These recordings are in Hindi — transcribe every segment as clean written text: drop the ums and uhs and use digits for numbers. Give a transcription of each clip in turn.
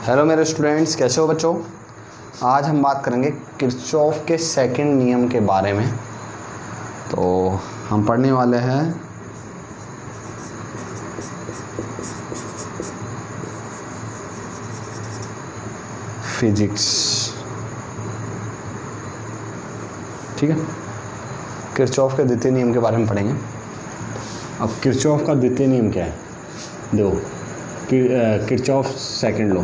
हेलो मेरे स्टूडेंट्स, कैसे हो बच्चों। आज हम बात करेंगे किरचॉफ के सेकंड नियम के बारे में। तो हम पढ़ने वाले हैं फिजिक्स, ठीक है। किरचॉफ के द्वितीय नियम के बारे में पढ़ेंगे। अब किरचॉफ का द्वितीय नियम क्या है, देखो किरचॉफ सेकंड लॉ।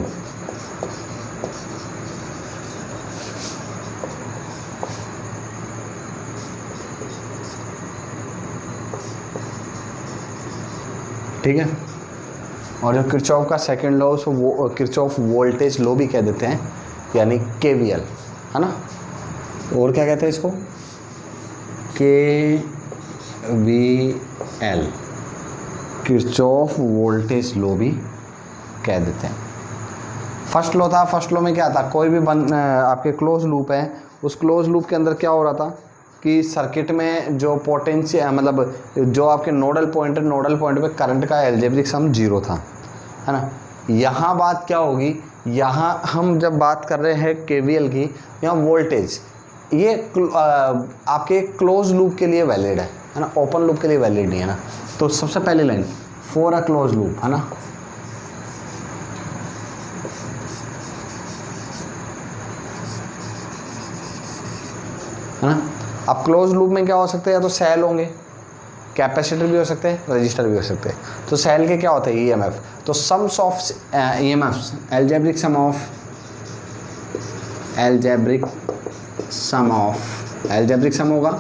ठीक है। और जो किरचॉफ का सेकंड लॉ उसको वो किरचॉफ वोल्टेज लॉ भी कह देते हैं, यानी केवीएल, है ना। और क्या कहते हैं इसको, केवीएल, किरचॉफ वोल्टेज लॉ भी कह देते हैं। फर्स्ट लॉ था, फर्स्ट लॉ में क्या था, कोई भी आपके क्लोज लूप है, उस क्लोज लूप के अंदर क्या हो रहा था कि सर्किट में जो पोटेंशियल मतलब जो आपके नोडल पॉइंट है, नोडल पॉइंट पे करंट का अलजेब्रिक सम 0 था, है ना। यहाँ बात क्या होगी, यहाँ हम जब बात कर रहे हैं केवीएल की, यहाँ वोल्टेज ये आपके क्लोज लूप के लिए वैलिड है ना, ओपन लूप के लिए वैलिड नहीं है ना। तो सबसे पहली line for a close loop, है ना। है ना। अब क्लोज लूप में क्या हो सकते हैं, या तो सेल होंगे, कैपेसिटर भी हो सकते हैं, रजिस्टर भी हो सकते हैं। तो सेल के क्या होते हैं, ईएमएफ। तो sums of EMFs, algebraic sum of algebraic sum होगा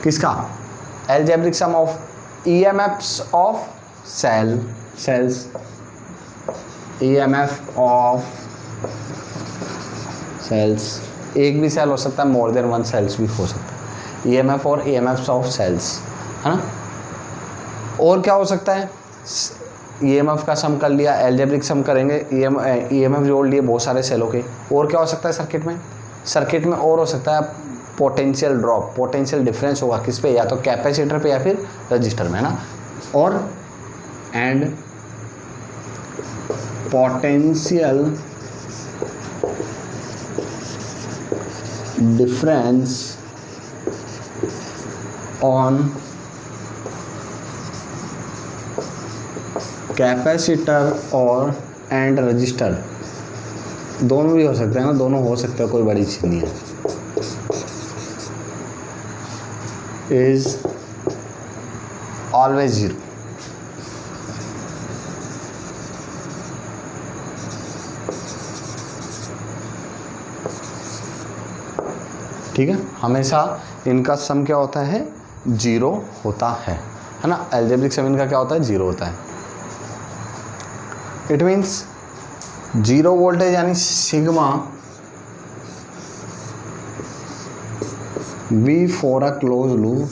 किसका, algebraic sum of EMFs of cells, EMF of cells. एक भी सेल हो सकता है, मोर देन वन सेल्स भी हो सकता है। ईएमएफ और ईएमएफ्स ऑफ सेल्स, है ना। और क्या हो सकता है, ईएमएफ का सम कर लिया, अलजेब्रिक सम करेंगे, ईएमएफ जोड़ लिए बहुत सारे सेलों के। और क्या हो सकता है सर्किट में और हो सकता है पोटेंशियल ड्रॉप, पोटेंशियल डिफरेंस होगा किस पे, या तो कैपेसिटर पे या फिर रजिस्टर में, है ना। और and potential difference on capacitor और एंड रजिस्टर, दोनों भी हो सकते हैं ना, दोनों हो सकते हैं, कोई बड़ी चीज़ नहीं है। Is always 0। ठीक है, हमेशा इनका सम क्या होता है, 0 होता है ना। अलजेब्रिक सम इनका क्या होता है, 0 होता है। इट मीन्स 0 वोल्टेज यानी sigma V for a close loop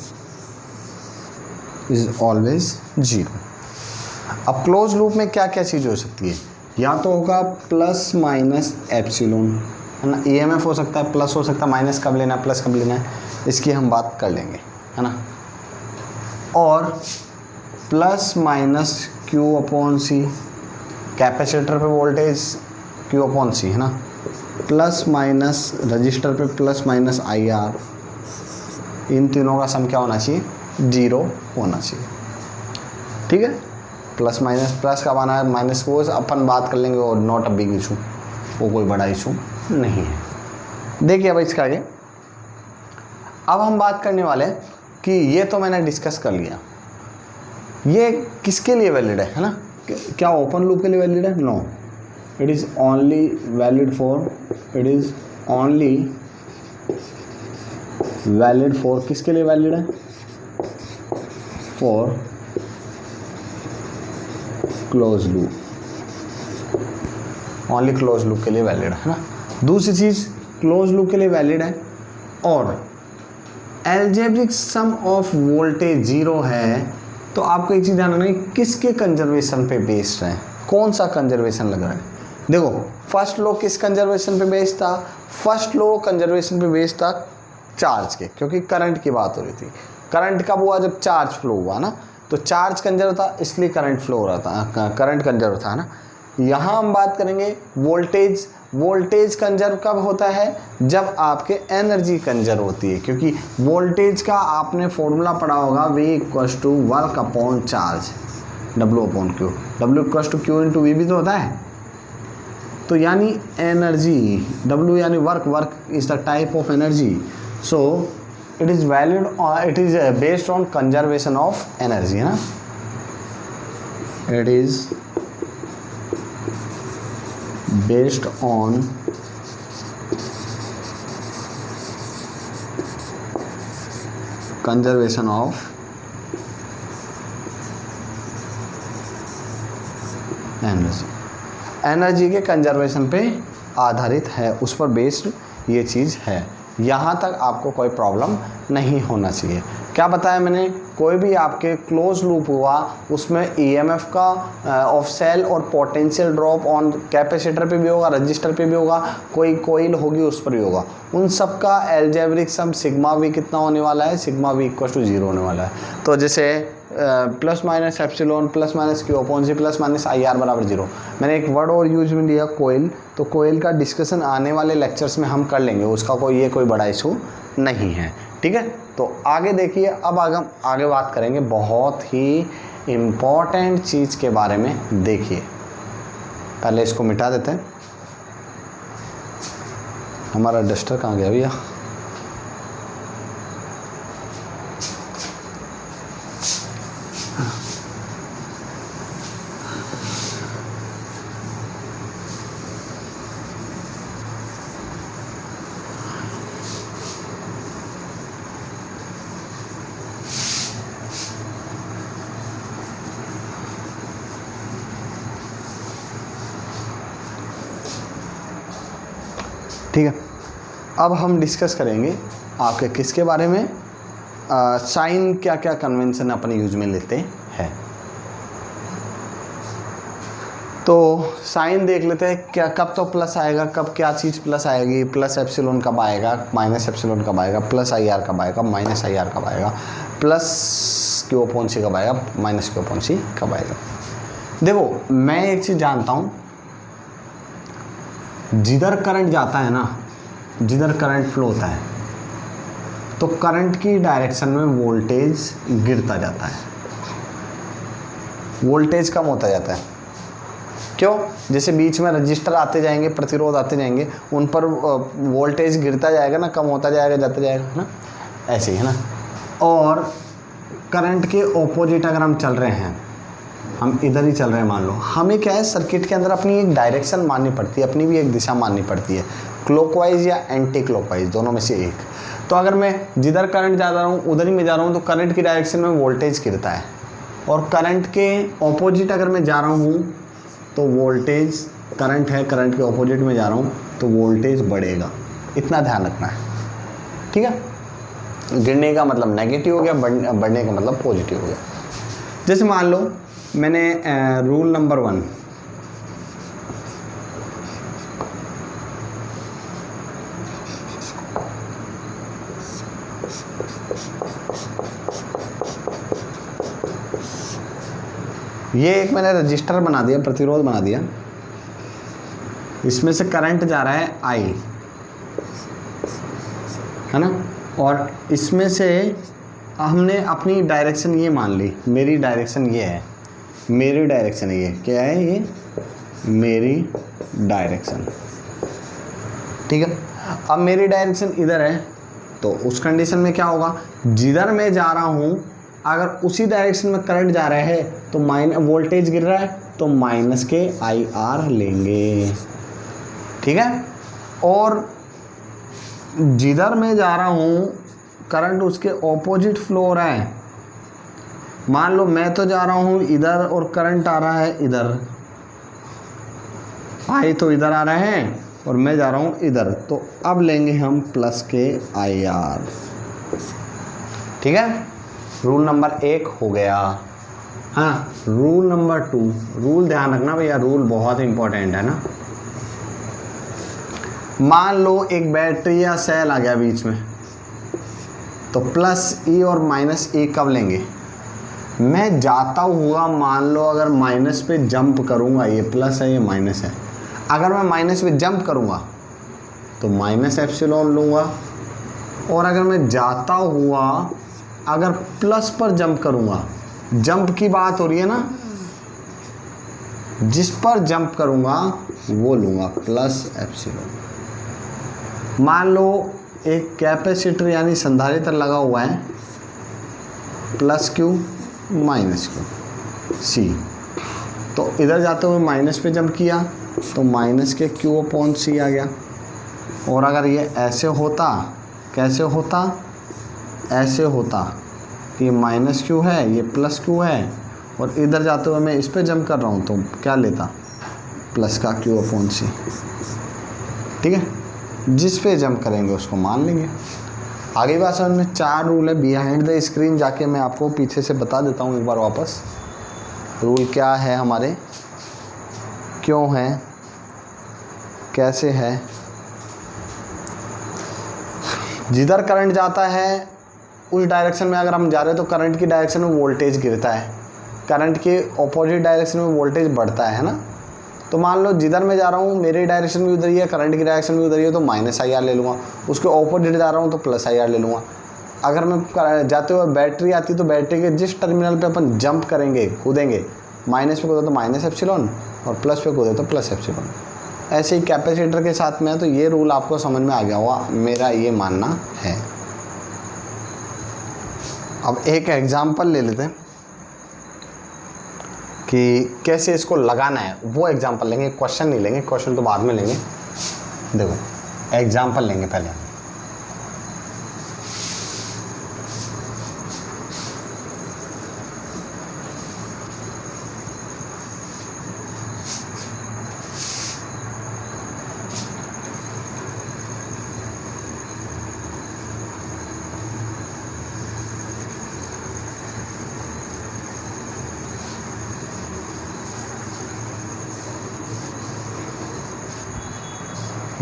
is always 0। अब क्लोज लूप में क्या क्या चीज़ हो सकती है, या तो होगा प्लस माइनस एप्सिलॉन, है ना। ईएमएफ हो सकता है, प्लस हो सकता है, माइनस कब लेना है, प्लस कब लेना है, इसकी हम बात कर लेंगे, है ना। और प्लस माइनस Q अपॉन सी, कैपेसिटर पे वोल्टेज Q अपॉन सी, है ना। प्लस माइनस रजिस्टर पे प्लस माइनस IR, इन तीनों का सम क्या होना चाहिए, 0 होना चाहिए। ठीक है, प्लस माइनस, प्लस कब आना है, माइनस वो अपन बात कर लेंगे, और नॉट अ बिग इशू, वो कोई बड़ा इशू नहीं है। देखिए अब इसका आगे, अब हम बात करने वाले हैं कि ये तो मैंने डिस्कस कर लिया, ये किसके लिए वैलिड है ना। क्या ओपन लूप के लिए वैलिड है, no, it is only valid for किसके लिए वैलिड है, for close loop, only close loop के लिए वैलिड है ना। दूसरी चीज़, क्लोज लूप के लिए वैलिड है और अलजेब्रिक सम ऑफ वोल्टेज 0 है। तो आपको एक चीज़ ध्यान रखना है, किसके कंजर्वेशन पे बेस्ड है, कौन सा कंजर्वेशन लग रहा है। देखो फर्स्ट लॉ किस कंजर्वेशन पे बेस्ड था, फर्स्ट लॉ कंजर्वेशन पे बेस्ड था चार्ज के, क्योंकि करंट की बात हो रही थी। करंट कब हुआ, जब चार्ज फ्लो हुआ ना, तो चार्ज कंजर्व था इसलिए करंट फ्लो हो रहा था, करंट कंजर्व था ना। यहाँ हम बात करेंगे वोल्टेज। वोल्टेज कंजर्व कब होता है? जब आपके एनर्जी कंजर्व होती है, क्योंकि वोल्टेज का आपने फॉर्मूला पढ़ा होगा, V = work upon charge, W/Q। W = Q × V भी तो होता है। तो यानी एनर्जी, W यानी work, work is the type of energy, so it is valid, it is based on conservation of energy, है ना। It is based on conservation of energy. Energy के कंजर्वेशन पे आधारित है, उस पर बेस्ड ये चीज़ है। यहाँ तक आपको कोई प्रॉब्लम नहीं होना चाहिए। क्या बताया मैंने? कोई भी आपके क्लोज लूप हुआ उसमें ईएमएफ का ऑफ सेल और पोटेंशियल ड्रॉप ऑन कैपेसिटर पे भी होगा, रजिस्टर पे भी होगा, कोई कोइल होगी उस पर भी होगा। उन सब का एल्जेब्रिक सम सिग्मा वी कितना होने वाला है? सिग्मा वी = 0 होने वाला है। तो जैसे plus minus epsilon plus minus Q/C plus minus IR = 0। मैंने एक वर्ड और यूज में लिया कोइल, तो कोइल का डिस्कशन आने वाले लेक्चर्स में हम कर लेंगे, उसका कोई बड़ा इशू नहीं है, ठीक है। तो आगे देखिए, अब आगे बात करेंगे बहुत ही इम्पॉर्टेंट चीज़ के बारे में। देखिए, पहले इसको मिटा देते हैं। हमारा डस्टर कहाँ गया भैया? ठीक है, अब हम डिस्कस करेंगे आपके किसके बारे में, साइन क्या क्या कन्वेंशन अपने यूज में लेते हैं। तो साइन देख लेते हैं, क्या कब तो प्लस आएगा, कब क्या चीज़ प्लस आएगी, प्लस एप्सिलॉन कब आएगा, माइनस एप्सिलॉन कब आएगा, प्लस IR कब आएगा, माइनस IR कब आएगा, प्लस Q/C कब आएगा, माइनस Q/C कब आएगा। देखो, मैं एक चीज़ जानता हूँ, जिधर करंट जाता है ना, जिधर करंट फ्लो होता है, तो करंट की डायरेक्शन में वोल्टेज गिरता जाता है, वोल्टेज कम होता जाता है। क्यों? जैसे बीच में रजिस्टर आते जाएंगे, प्रतिरोध आते जाएंगे, उन पर वोल्टेज गिरता जाएगा ना, कम होता जाएगा, जाता जाएगा, है ना, ऐसे ही, है ना। और करंट के ऑपोजिट अगर हम चल रहे हैं, हम इधर ही चल रहे हैं मान लो, हमें क्या है, सर्किट के अंदर अपनी एक डायरेक्शन माननी पड़ती है, अपनी भी एक दिशा माननी पड़ती है, क्लॉकवाइज या एंटी क्लॉकवाइज, दोनों में से एक। तो अगर मैं जिधर करंट जा रहा हूँ उधर ही मैं जा रहा हूँ, तो करंट की डायरेक्शन में वोल्टेज गिरता है, और करंट के ऑपोजिट अगर मैं जा रहा हूँ तो वोल्टेज, करंट है, करंट के ऑपोजिट में जा रहा हूँ तो वोल्टेज बढ़ेगा। इतना ध्यान रखना है, ठीक है। गिरने का मतलब नेगेटिव हो गया, बढ़ने का मतलब पॉजिटिव हो गया। जैसे मान लो मैंने रूल नंबर 1, ये एक मैंने रजिस्टर बना दिया, प्रतिरोध बना दिया, इसमें से करंट जा रहा है I, है ना, और इसमें से हमने अपनी डायरेक्शन ये मान ली, मेरी डायरेक्शन ये है, मेरी डायरेक्शन ये क्या है, ये मेरी डायरेक्शन, ठीक है। अब मेरी डायरेक्शन इधर है, तो उस कंडीशन में क्या होगा, जिधर मैं जा रहा हूँ अगर उसी डायरेक्शन में करंट जा रहा है तो वोल्टेज गिर रहा है, तो माइनस के IR लेंगे, ठीक है। और जिधर मैं जा रहा हूँ करंट उसके ऑपोजिट फ्लो हो रहा है, मान लो मैं तो जा रहा हूँ इधर और करंट आ रहा है इधर, I तो इधर आ रहे हैं और मैं जा रहा हूँ इधर, तो अब लेंगे हम प्लस के IR, ठीक है। रूल नंबर 1 हो गया। हाँ, रूल नंबर 2, रूल ध्यान रखना भैया, रूल बहुत इंपॉर्टेंट है ना। मान लो एक बैटरी या सेल आ गया बीच में, तो प्लस E और माइनस E कब लेंगे, मैं जाता हुआ मान लो अगर माइनस पे जंप करूँगा, ये प्लस है ये माइनस है, अगर मैं माइनस पे जंप करूँगा तो माइनस एप्सिलॉन लूँगा, और अगर मैं जाता हुआ अगर प्लस पर जंप करूँगा, जंप की बात हो रही है ना, जिस पर जंप करूँगा वो लूँगा प्लस एप्सिलॉन। मान लो एक कैपेसिटर यानी संधारित्र लगा हुआ है, plus Q minus Q C, तो इधर जाते हुए माइनस पे जंप किया तो माइनस के क्यू अपॉन सी आ गया। और अगर ये ऐसे होता, कैसे होता, ऐसे होता कि माइनस क्यू है ये प्लस क्यू है, और इधर जाते हुए मैं इस पे जंप कर रहा हूँ तो क्या लेता, प्लस का क्यू अपॉन सी। ठीक है, जिस पे जंप करेंगे उसको मान लेंगे। आगे बात समझ में, 4 रूल है बिहाइंड द स्क्रीन, जाके मैं आपको पीछे से बता देता हूँ एक बार वापस। रूल क्या है हमारे, क्यों है, कैसे है। जिधर करंट जाता है उस डायरेक्शन में अगर हम जा रहे हैं तो करंट की डायरेक्शन में वोल्टेज गिरता है, करंट के ऑपोजिट डायरेक्शन में वोल्टेज बढ़ता है ना। तो मान लो जिधर मैं जा रहा हूँ मेरी डायरेक्शन भी उधर ही है, करंट की डायरेक्शन भी उधर ही है, तो माइनस आई आर ले लूँगा। उसके ऑपोजिट जा रहा हूँ तो प्लस आई आर ले लूँगा। अगर मैं जाते हुए बैटरी आती तो बैटरी के जिस टर्मिनल पे अपन जंप करेंगे, कूदेंगे, माइनस पे कूदे तो माइनस एप्सिलॉन, और प्लस पे कूदे तो प्लस एप्सिलॉन। ऐसे ही कैपेसिटर के साथ में है। तो ये रूल आपको समझ में आ गया होगा, मेरा ये मानना है। अब एक एग्जाम्पल ले लेते हैं कि कैसे इसको लगाना है, वो एग्जाम्पल लेंगे, क्वेश्चन नहीं लेंगे, क्वेश्चन तो बाद में लेंगे। देखो एग्जाम्पल लेंगे पहले।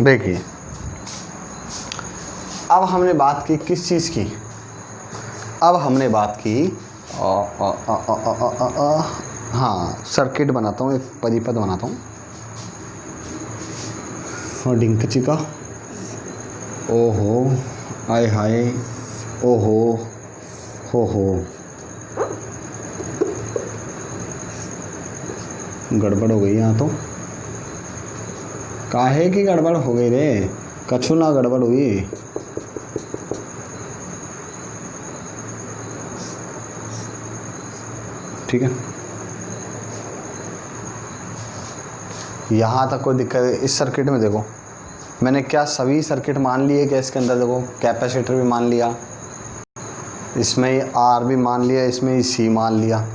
देखिए अब हमने बात की किस चीज़ की, अब हमने बात की हाँ सर्किट बनाता हूँ, एक परिपथ बनाता हूँ और डिंकची का, ओहो आय हाय ओहो हो गड़बड़ हो गई यहाँ तो। काहे की गड़बड़ हो गई रे, कछु ना गड़बड़ हुई। ठीक है, यहाँ तक कोई दिक्कत है। इस सर्किट में देखो मैंने क्या सभी सर्किट मान लिए क्या, इसके अंदर देखो कैपेसिटर भी मान लिया, इसमें ही आर भी मान लिया, इसमें ही सी मान लिया।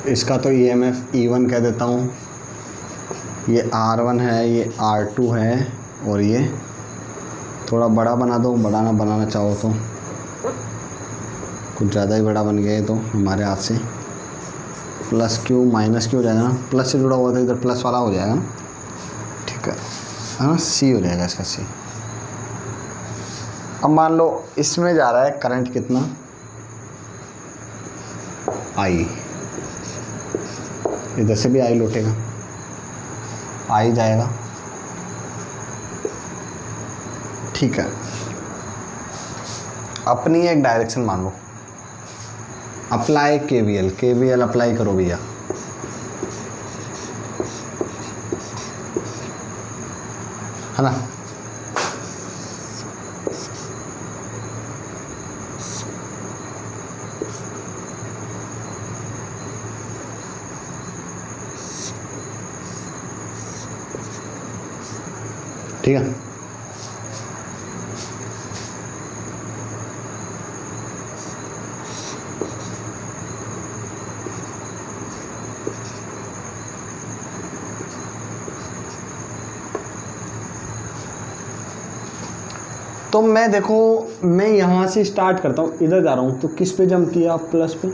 इसका तो ईएमएफ E1 कह देता हूँ, ये R1 है, ये R2 है, और ये थोड़ा बड़ा बना दो, बनाना चाहो तो, कुछ ज़्यादा ही बड़ा बन गया है तो हमारे हाथ से। प्लस क्यू माइनस क्यू हो जाएगा ना, प्लस से जुड़ा हुआ था इधर प्लस वाला हो जाएगा ना। ठीक है हाँ, सी हो जाएगा इसका सी। अब मान लो इसमें जा रहा है करंट कितना, आई, इधर से भी आई लौटेगा, आई जाएगा। ठीक है, अपनी एक डायरेक्शन मान लो, अप्लाई केवीएल अप्लाई करो भैया। है ना, ठीक है। तो मैं देखो मैं यहाँ से स्टार्ट करता हूँ, इधर जा रहा हूँ तो किस पे जंप किया, प्लस पे,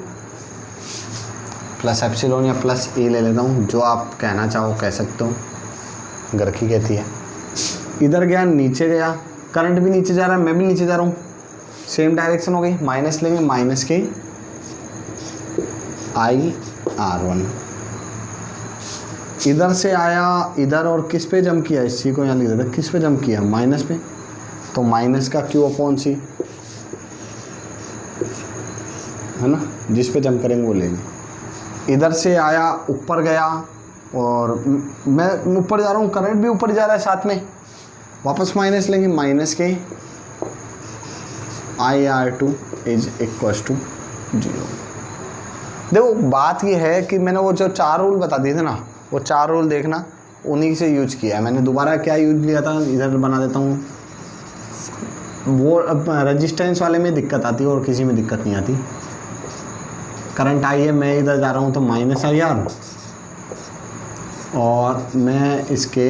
प्लस एप्सिलॉन या प्लस ए ले लेता हूँ, जो आप कहना चाहो कह सकते हो। गर्की कहती है। इधर गया, नीचे गया, करंट भी नीचे जा रहा है, मैं भी नीचे जा रहा हूँ, सेम डायरेक्शन हो गई। माइनस लेंगे, माइनस के IR1 इधर से आया इधर और किस पे जंप किया, इसी को यहाँ लिख देते, किस पे जंप किया, माइनस पे, तो माइनस का Q/C है ना, जिस पे जंप करेंगे वो लेंगे। इधर से आया ऊपर गया और मैं ऊपर जा रहा हूँ, करंट भी ऊपर जा रहा है साथ में, वापस माइनस लेंगे, माइनस के IR2 इज इक्वल्स टू 0। देखो बात ये है कि मैंने वो जो 4 रूल बता दिए थे ना, वो 4 रूल देखना, उन्हीं से यूज किया है मैंने। दोबारा क्या यूज लिया था, इधर बना देता हूँ। वो अब रेजिस्टेंस वाले में दिक्कत आती है और किसी में दिक्कत नहीं आती। करंट आई है, मैं इधर जा रहा हूँ तो माइनस IR, और मैं इसके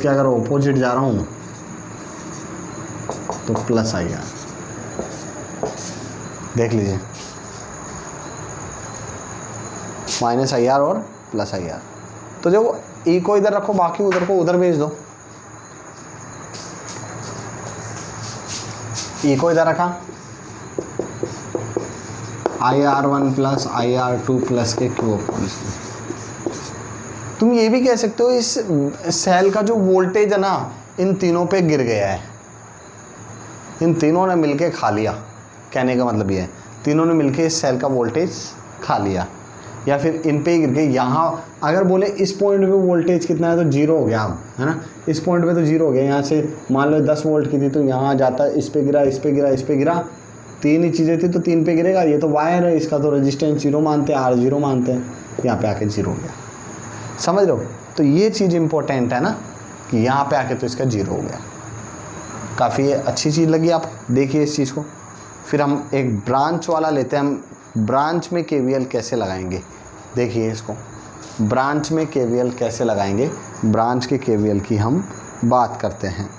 अगर ऑपोजिट जा रहा हूँ तो प्लस IR। देख लीजिए, माइनस IR और प्लस IR। तो जो E को इधर रखो, बाकी उधर को उधर भेज दो। E को इधर रखा, IR1 प्लस IR2 प्लस के Q/C। तुम ये भी कह सकते हो इस सेल का जो वोल्टेज है ना, इन तीनों पे गिर गया है, इन तीनों ने मिलके खा लिया। कहने का मतलब ये है, तीनों ने मिलके इस सेल का वोल्टेज खा लिया, या फिर इन पे ही गिर गए। यहाँ अगर बोले इस पॉइंट पे वोल्टेज कितना है तो 0 हो गया, है ना, इस पॉइंट पे तो 0 हो गया। यहाँ से मान लो 10 वोल्ट की थी तो यहाँ जाता है, इस पे गिरा, इस पे गिरा, इस पे गिरा, 3 ही चीज़ें थी तो 3 पे गिरेगा। ये तो वायर है, इसका तो रेजिस्टेंस 0 मानते हैं, R0 मानते हैं, यहाँ पे आके 0 हो गया। समझ लो, तो ये चीज़ इंपॉर्टेंट है ना, कि यहाँ पे आके तो इसका 0 हो गया। काफ़ी अच्छी चीज़ लगी आप, देखिए इस चीज़ को। फिर हम एक ब्रांच वाला लेते हैं, हम ब्रांच में KVL कैसे लगाएंगे, देखिए इसको। ब्रांच में KVL कैसे लगाएंगे, ब्रांच के KVL की हम बात करते हैं।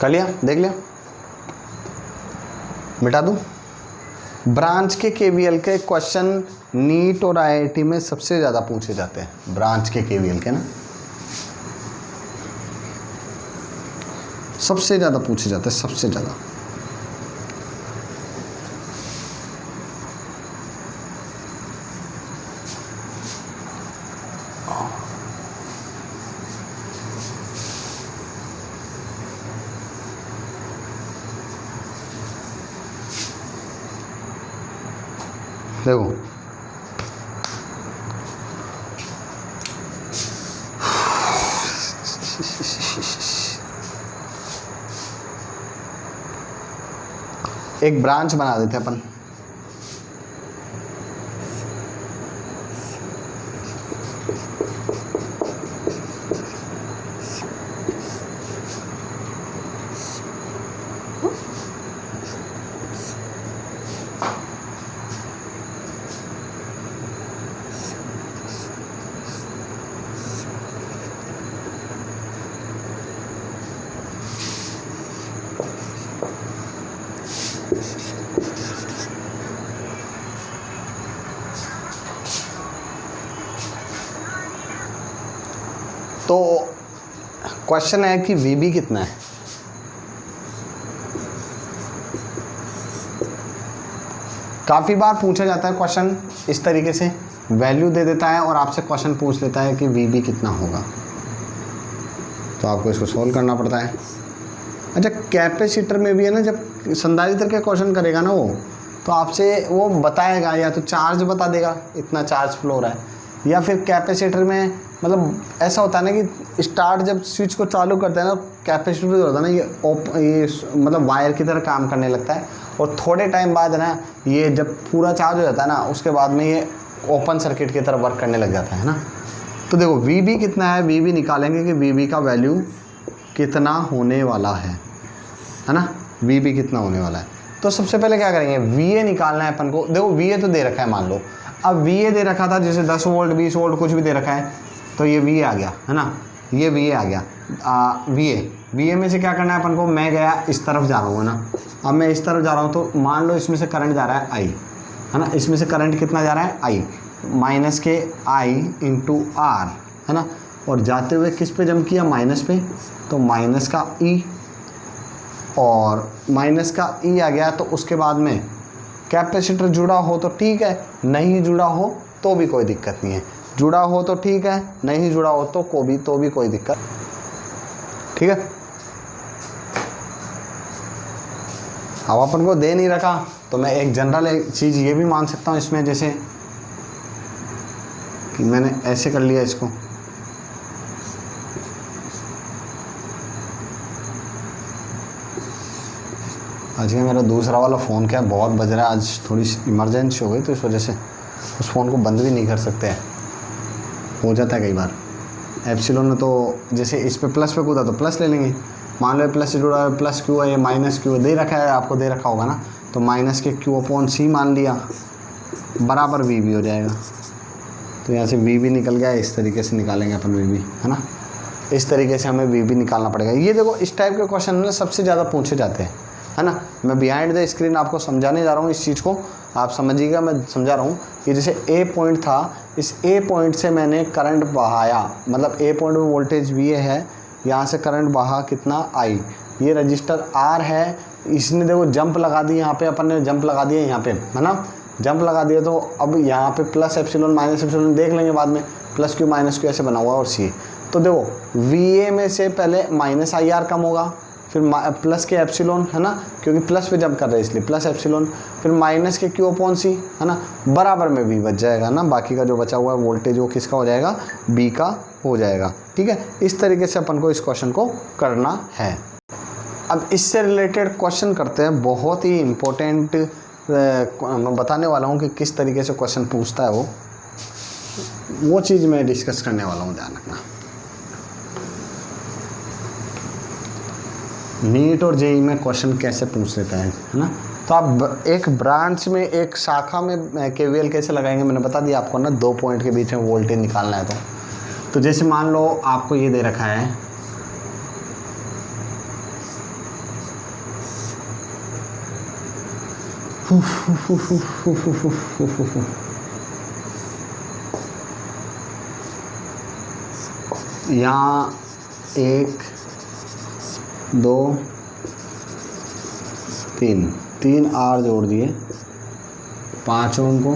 कर लिया, देख लिया, मिटा दूं। ब्रांच के KVL के क्वेश्चन नीट और IIT में सबसे ज़्यादा पूछे जाते हैं, ब्रांच के KVL के ना सबसे ज़्यादा पूछे जाते हैं, सबसे ज़्यादा। देखो एक ब्रांच बना देते हैं अपन। तो क्वेश्चन है कि VB कितना है। काफ़ी बार पूछा जाता है क्वेश्चन इस तरीके से, वैल्यू दे देता है और आपसे क्वेश्चन पूछ लेता है कि VB कितना होगा, तो आपको इसको सॉल्व करना पड़ता है। अच्छा, कैपेसिटर में भी है ना, जब संधारित्र के क्वेश्चन करेगा ना वो, तो आपसे वो बताएगा, या तो चार्ज बता देगा इतना चार्ज फ्लो हो रहा है, या फिर कैपेसिटर में मतलब ऐसा होता है ना कि स्टार्ट जब स्विच को चालू करते हैं ना, कैपेसिटर जो होता है ना ये मतलब वायर की तरह काम करने लगता है, और थोड़े टाइम बाद है ना, ये जब पूरा चार्ज हो जाता है ना, उसके बाद में ये ओपन सर्किट की तरह वर्क करने लग जाता है ना। तो देखो VB कितना है, VB निकालेंगे कि VB का वैल्यू कितना होने वाला है ना, VB कितना होने वाला है। तो सबसे पहले क्या करेंगे, VA निकालना है अपन को। देखो VA तो दे रखा है, मान लो अब VA दे रखा था, जैसे 10 वोल्ट 20 वोल्ट कुछ भी दे रखा है, तो ये VA आ गया है ना। ये वी ए आ गया। वी ए में से क्या करना है अपन को, मैं गया इस तरफ जा रहा हूँ ना, अब मैं इस तरफ जा रहा हूँ तो मान लो इसमें से करंट जा रहा है आई, है ना, इसमें से करंट कितना जा रहा है आई, माइनस के आई इंटू आर, है ना, और जाते हुए किस पे जंप किया, माइनस पे, तो माइनस का ई, और माइनस का ई आ गया। तो उसके बाद में कैपेसिटर जुड़ा हो तो ठीक है, नहीं जुड़ा हो तो भी कोई दिक्कत नहीं है, जुड़ा हो तो ठीक है, नहीं जुड़ा हो तो भी कोई दिक्कत, ठीक है। अब अपन को दे नहीं रखा तो मैं एक जनरल एक चीज़ ये भी मान सकता हूँ इसमें, जैसे कि मैंने ऐसे कर लिया इसको, आज का मेरा दूसरा वाला फ़ोन क्या बहुत बज रहा है, आज थोड़ी इमरजेंसी हो गई तो इस वजह से उस फ़ोन को बंद भी नहीं कर सकते हैं, हो जाता है कई बार। एप्सिलॉन में तो जैसे इस पे प्लस पे कूदा तो प्लस ले लेंगे, मान लो प्लस से जुड़ा है, प्लस क्यू है, ये माइनस क्यू दे रखा है, आपको दे रखा होगा ना, तो माइनस के क्यू अपॉन सी मान लिया बराबर वी भी हो जाएगा। तो यहाँ से वी भी निकल गया, इस तरीके से निकालेंगे अपन वी भी, है ना, इस तरीके से हमें वी भी निकालना पड़ेगा। ये देखो इस टाइप के क्वेश्चन ना सबसे ज़्यादा पूछे जाते हैं, है ना। मैं बिहाइंड द स्क्रीन आपको समझाने जा रहा हूँ इस चीज़ को, आप समझिएगा, मैं समझा रहा हूँ कि जैसे ए पॉइंट था, इस ए पॉइंट से मैंने करंट बहाया, मतलब ए पॉइंट में वोल्टेज वी है, यहाँ से करंट बहा कितना आई, ये रजिस्टर आर है, इसने देखो जंप लगा दी, यहाँ पे अपन ने जंप लगा दिया यहाँ पे, है ना, जंप लगा दिया। तो अब यहाँ पे प्लस एप्सिलॉन माइनस एप्सिलॉन देख लेंगे बाद में, प्लस क्यू माइनस क्यू ऐसे बना हुआ और सी। तो देखो वी ए में से पहले माइनस आई आर कम होगा, फिर प्लस के एप्सिलॉन, है ना, क्योंकि प्लस पे जंप कर रहे हैं इसलिए प्लस एप्सिलॉन, फिर माइनस के क्यू अपॉन सी, है ना, बराबर में वी बच जाएगा ना, बाकी का जो बचा हुआ है वोल्टेज वो किसका हो जाएगा, बी का हो जाएगा, ठीक है। इस तरीके से अपन को इस क्वेश्चन को करना है। अब इससे रिलेटेड क्वेश्चन करते हैं, बहुत ही इम्पोर्टेंट, मैं बताने वाला हूँ कि किस तरीके से क्वेश्चन पूछता है वो चीज़ मैं डिस्कस करने वाला हूँ, ध्यान रखना। नीट और जेई में क्वेश्चन कैसे पूछ लेता है ना। तो आप एक ब्रांच में, एक शाखा में केवीएल कैसे लगाएंगे मैंने बता दिया आपको ना, 2 पॉइंट के बीच में वोल्टेज निकालना है। तो जैसे मान लो आपको ये दे रखा है यहाँ 1 2 3 आर जोड़ दिए, 5 ओम को,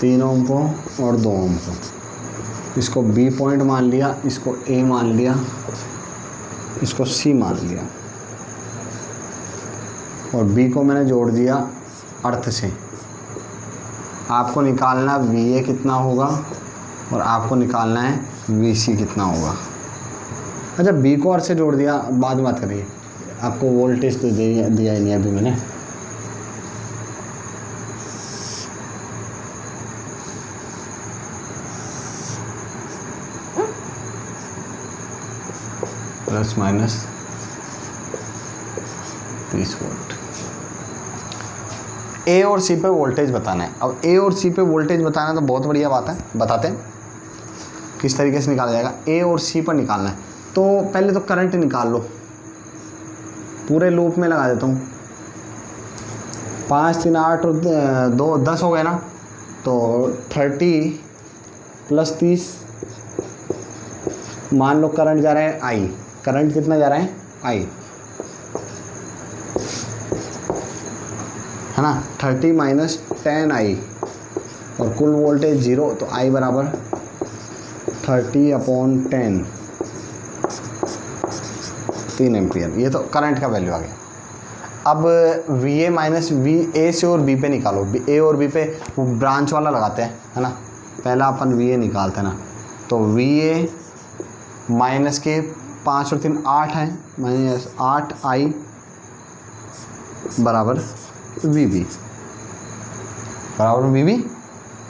3 ओम को और 2 ओम को, इसको बी पॉइंट मान लिया, इसको ए मान लिया, इसको सी मान लिया, और बी को मैंने जोड़ दिया अर्थ से। आपको निकालना वी ए कितना होगा और आपको निकालना है वी सी कितना होगा। अच्छा, बी को अर्थ से जोड़ दिया, बाद में बात करिए, आपको वोल्टेज तो दिया ही नहीं अभी मैंने। Plus minus 30 volt. ए और सी पे वोल्टेज बताना है। अब ए और सी पे वोल्टेज बताना है तो बहुत बढ़िया बात है, बताते हैं किस तरीके से निकाला जाएगा। ए और सी पर निकालना है तो पहले तो करंट निकाल लो, पूरे लूप में लगा देता हूँ। 5 3 8 और 2 10 हो गए ना, तो 30 प्लस 30, मान लो करंट जा रहा है आई, करंट कितना जा रहा है आई, है ना, 30 माइनस 10 आई, और कुल वोल्टेज 0, तो आई बराबर 30/10, 3 एम्पियर। ये तो करंट का वैल्यू आ गया। अब V A minus V A से और बी पे निकालो, ए और बी पे वो ब्रांच वाला लगाते हैं, है ना, पहला अपन वी ए निकालते हैं ना, तो वी ए माइनस के 5 और 3 8 है, माइनस 8 आई बराबर वी बी, बराबर वी बी।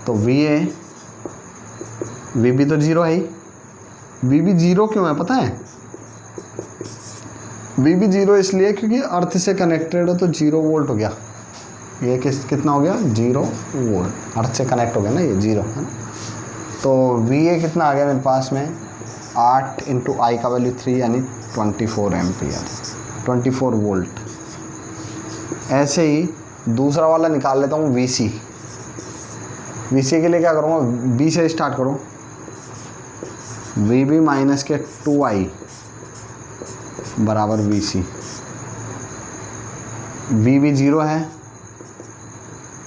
तो वी ए वी बी तो 0 है ही, वी बी 0 क्यों है पता है, वी बी 0 इसलिए क्योंकि अर्थ से कनेक्टेड है तो 0 वोल्ट हो गया, ये कितना हो गया 0 वोल्ट, अर्थ से कनेक्ट हो गया ना, ये 0 है ना। तो वी ए कितना आ गया मेरे पास में 8 इंटू आई का वैल्यू 3 यानी 24 एम्पियर, 24 वोल्ट। ऐसे ही दूसरा वाला निकाल लेता हूँ VC। VC के लिए क्या करूँगा, B से स्टार्ट करूँ, VB माइनस के 2I बराबर VC। VB 0 है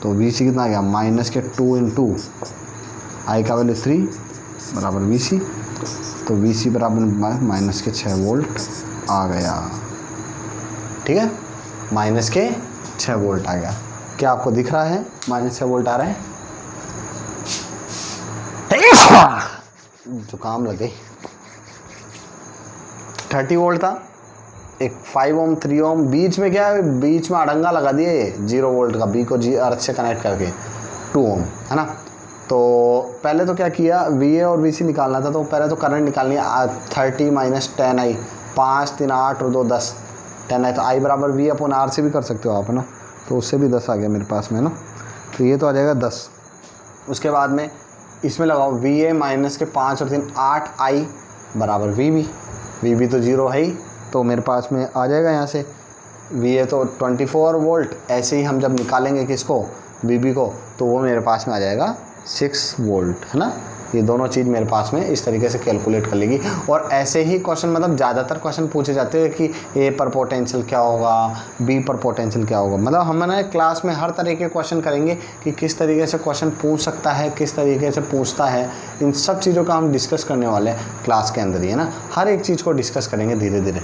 तो VC कितना आ गया, माइनस के 2 इंटू आई का वैल्यू 3 बराबर VC। तो VC बराबर माइनस के 6 वोल्ट आ गया। ठीक है, माइनस के 6 वोल्ट आ गया। क्या आपको दिख रहा है माइनस 6 वोल्ट आ रहा है? जुकाम लग गई। 30 वोल्ट था, एक 5 ओम 3 ओम, बीच में क्या है, बीच में अड़ंगा लगा दिए 0 वोल्ट का, बी को जी अर्थ से कनेक्ट करके 2 ओम, है ना। तो पहले तो क्या किया, VA और VC निकालना था, तो पहले तो करंट निकालनी है 30 माइनस 10I, 5 3 8 और 2 10, 10I। तो I बराबर V अपॉन R से भी कर सकते हो आप, है ना। तो उससे भी 10 आ गया मेरे पास में ना, तो ये तो आ जाएगा 10। उसके बाद में इसमें लगाओ VA माइनस के 5 और 3 8I बराबर VB तो 0 है ही, तो मेरे पास में आ जाएगा यहाँ से VA तो 24 वोल्ट। ऐसे ही हम जब निकालेंगे किसको, VB को, तो वो मेरे पास में आ जाएगा 6 वोल्ट, है ना। ये दोनों चीज़ मेरे पास में इस तरीके से कैलकुलेट कर लेगी। और ऐसे ही क्वेश्चन, मतलब ज़्यादातर क्वेश्चन पूछे जाते हैं कि A पर पोटेंशियल क्या होगा, B पर पोटेंशियल क्या होगा। मतलब हम ना क्लास में हर तरह के क्वेश्चन करेंगे कि किस तरीके से क्वेश्चन पूछ सकता है, किस तरीके से पूछता है, इन सब चीज़ों का हम डिस्कस करने वाले हैं क्लास के अंदर ही, है ना। हर एक चीज़ को डिस्कस करेंगे धीरे धीरे।